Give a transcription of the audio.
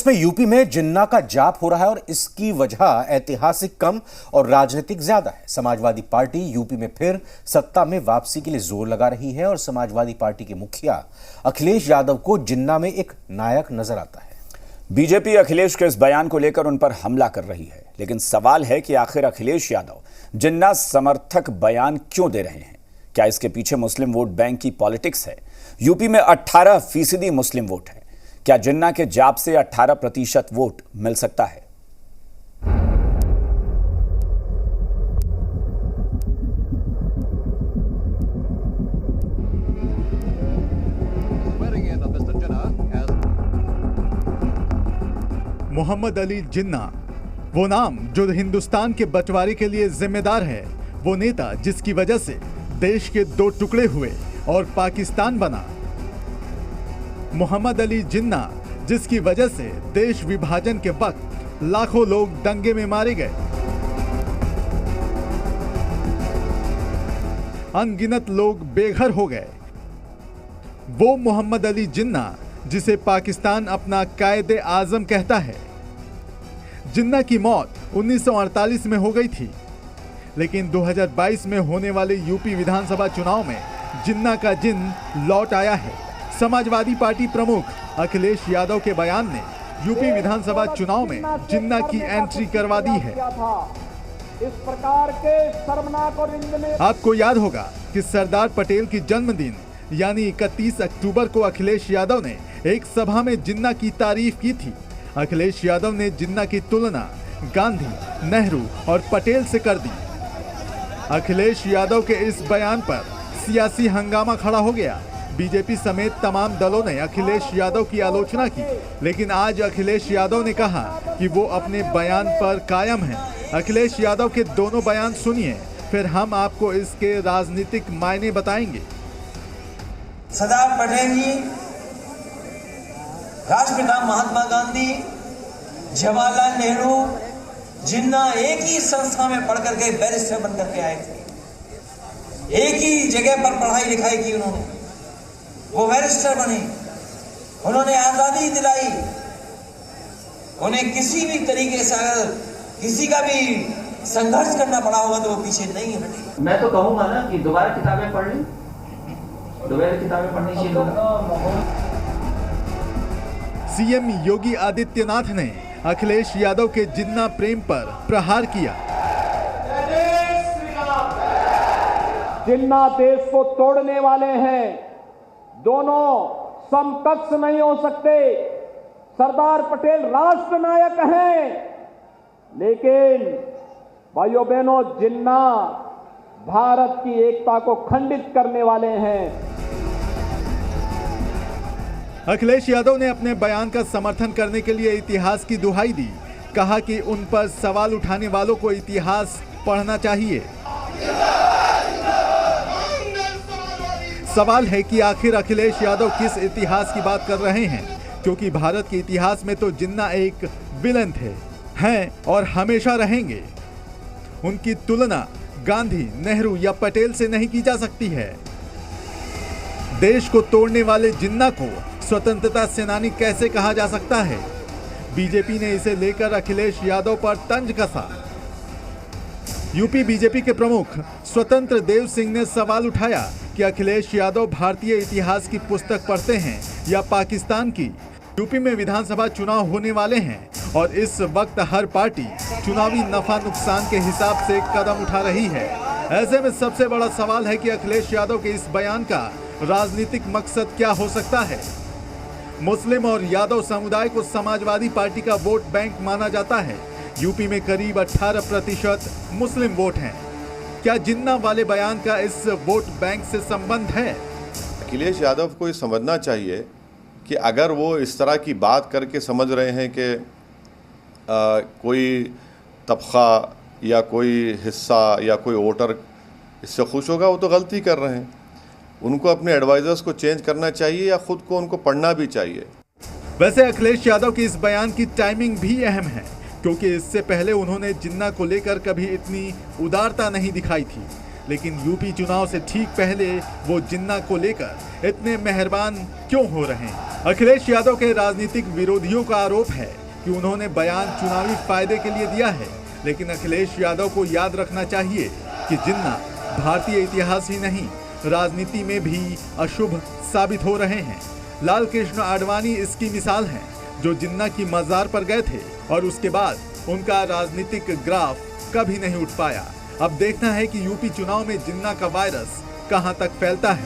में यूपी में जिन्ना का जाप हो रहा है और इसकी वजह ऐतिहासिक कम और राजनीतिक ज्यादा है। समाजवादी पार्टी यूपी में फिर सत्ता में वापसी के लिए जोर लगा रही है और समाजवादी पार्टी के मुखिया अखिलेश यादव को जिन्ना में एक नायक नजर आता है। बीजेपी अखिलेश के इस बयान को लेकर उन पर हमला कर रही है, लेकिन सवाल है कि आखिर अखिलेश यादव जिन्ना समर्थक बयान क्यों दे रहे हैं? क्या इसके पीछे मुस्लिम वोट बैंक की पॉलिटिक्स है? यूपी में 18% मुस्लिम वोट है। क्या जिन्ना के जाप से 18% वोट मिल सकता है? मोहम्मद अली जिन्ना, वो नाम जो हिंदुस्तान के बंटवारे के लिए जिम्मेदार है, वो नेता जिसकी वजह से देश के 2 टुकड़े हुए और पाकिस्तान बना। मोहम्मद अली जिन्ना जिसकी वजह से देश विभाजन के वक्त लाखों लोग दंगे में मारे गए, अनगिनत लोग बेघर हो गए। वो मोहम्मद अली जिन्ना जिसे पाकिस्तान अपना कायदे आजम कहता है। जिन्ना की मौत 1948 में हो गई थी, लेकिन 2022 में होने वाले यूपी विधानसभा चुनाव में जिन्ना का जिन्न लौट आया है। समाजवादी पार्टी प्रमुख अखिलेश यादव के बयान ने यूपी विधानसभा चुनाव में जिन्ना की एंट्री करवा दी है। इस प्रकार के शर्मनाक और निंदनीय। आपको याद होगा कि सरदार पटेल की जन्मदिन यानी 31 अक्टूबर को अखिलेश यादव ने एक सभा में जिन्ना की तारीफ की थी। अखिलेश यादव ने जिन्ना की तुलना गांधी, नेहरू और पटेल से कर दी। अखिलेश यादव के इस बयान पर सियासी हंगामा खड़ा हो गया। बीजेपी समेत तमाम दलों ने अखिलेश यादव की आलोचना की, लेकिन आज अखिलेश यादव ने कहा कि वो अपने बयान पर कायम हैं। अखिलेश यादव के दोनों बयान सुनिए, फिर हम आपको इसके राजनीतिक मायने बताएंगे। सरदार पटेल जी, राष्ट्रपिता महात्मा गांधी, जवाहरलाल नेहरू, जिन्ना एक ही संस्था में पढ़ करके बैरिस्टर बन करके आए थे। एक ही जगह पर पढ़ाई लिखाई की उन्होंने, वो बैरिस्टर बने, उन्होंने आजादी दिलाई। उन्हें किसी भी तरीके से अगर किसी का भी संघर्ष करना पड़ा होगा तो वो पीछे नहीं हटे। मैं तो कहूंगा ना कि दोबारा किताबें पढ़ लें, दोबारा किताबें पढ़नी चाहिए। सीएम योगी आदित्यनाथ ने अखिलेश यादव के जिन्ना प्रेम पर प्रहार किया। जिन्ना देश को तोड़ने वाले हैं, दोनों समकक्ष नहीं हो सकते। सरदार पटेल राष्ट्र नायक हैं, लेकिन भाइयों बहनों, जिन्ना भारत की एकता को खंडित करने वाले हैं। अखिलेश यादव ने अपने बयान का समर्थन करने के लिए इतिहास की दुहाई दी। कहा कि उन पर सवाल उठाने वालों को इतिहास पढ़ना चाहिए। सवाल है कि आखिर अखिलेश यादव किस इतिहास की बात कर रहे हैं, क्योंकि भारत के इतिहास में तो जिन्ना एक विलन थे, हैं और हमेशा रहेंगे। उनकी तुलना गांधी, नेहरू या पटेल से नहीं की जा सकती है। देश को तोड़ने वाले जिन्ना को स्वतंत्रता सेनानी कैसे कहा जा सकता है? बीजेपी ने इसे लेकर अखिलेश यादव पर तंज कसा। यूपी बीजेपी के प्रमुख स्वतंत्र देव सिंह ने सवाल उठाया कि अखिलेश यादव भारतीय इतिहास की पुस्तक पढ़ते हैं या पाकिस्तान की। यूपी में विधानसभा चुनाव होने वाले हैं और इस वक्त हर पार्टी चुनावी नफा नुकसान के हिसाब से कदम उठा रही है। ऐसे में सबसे बड़ा सवाल है कि अखिलेश यादव के इस बयान का राजनीतिक मकसद क्या हो सकता है? मुस्लिम और यादव समुदाय को समाजवादी पार्टी का वोट बैंक माना जाता है। यूपी में करीब 18% मुस्लिम वोट हैं। क्या जिन्ना वाले बयान का इस वोट बैंक से संबंध है? अखिलेश यादव को ये समझना चाहिए कि अगर वो इस तरह की बात करके समझ रहे हैं कि कोई तबका या कोई हिस्सा या कोई वोटर इससे खुश होगा, वो तो गलती कर रहे हैं। उनको अपने एडवाइजर्स को चेंज करना चाहिए या खुद को उनको पढ़ना भी चाहिए। वैसे अखिलेश यादव की इस बयान की टाइमिंग भी अहम है, क्योंकि इससे पहले उन्होंने जिन्ना को लेकर कभी इतनी उदारता नहीं दिखाई थी। लेकिन यूपी चुनाव से ठीक पहले वो जिन्ना को लेकर इतने मेहरबान क्यों हो रहे हैं? अखिलेश यादव के राजनीतिक विरोधियों का आरोप है कि उन्होंने बयान चुनावी फायदे के लिए दिया है, लेकिन अखिलेश यादव को याद रखना चाहिए कि जिन्ना भारतीय इतिहास ही नहीं, राजनीति में भी अशुभ साबित हो रहे हैं। लाल कृष्ण आडवाणी इसकी मिसाल हैं, जो जिन्ना की मजार पर गए थे और उसके बाद उनका राजनीतिक ग्राफ कभी नहीं उठ पाया। अब देखना है कि यूपी चुनाव में जिन्ना का वायरस कहां तक फैलता है।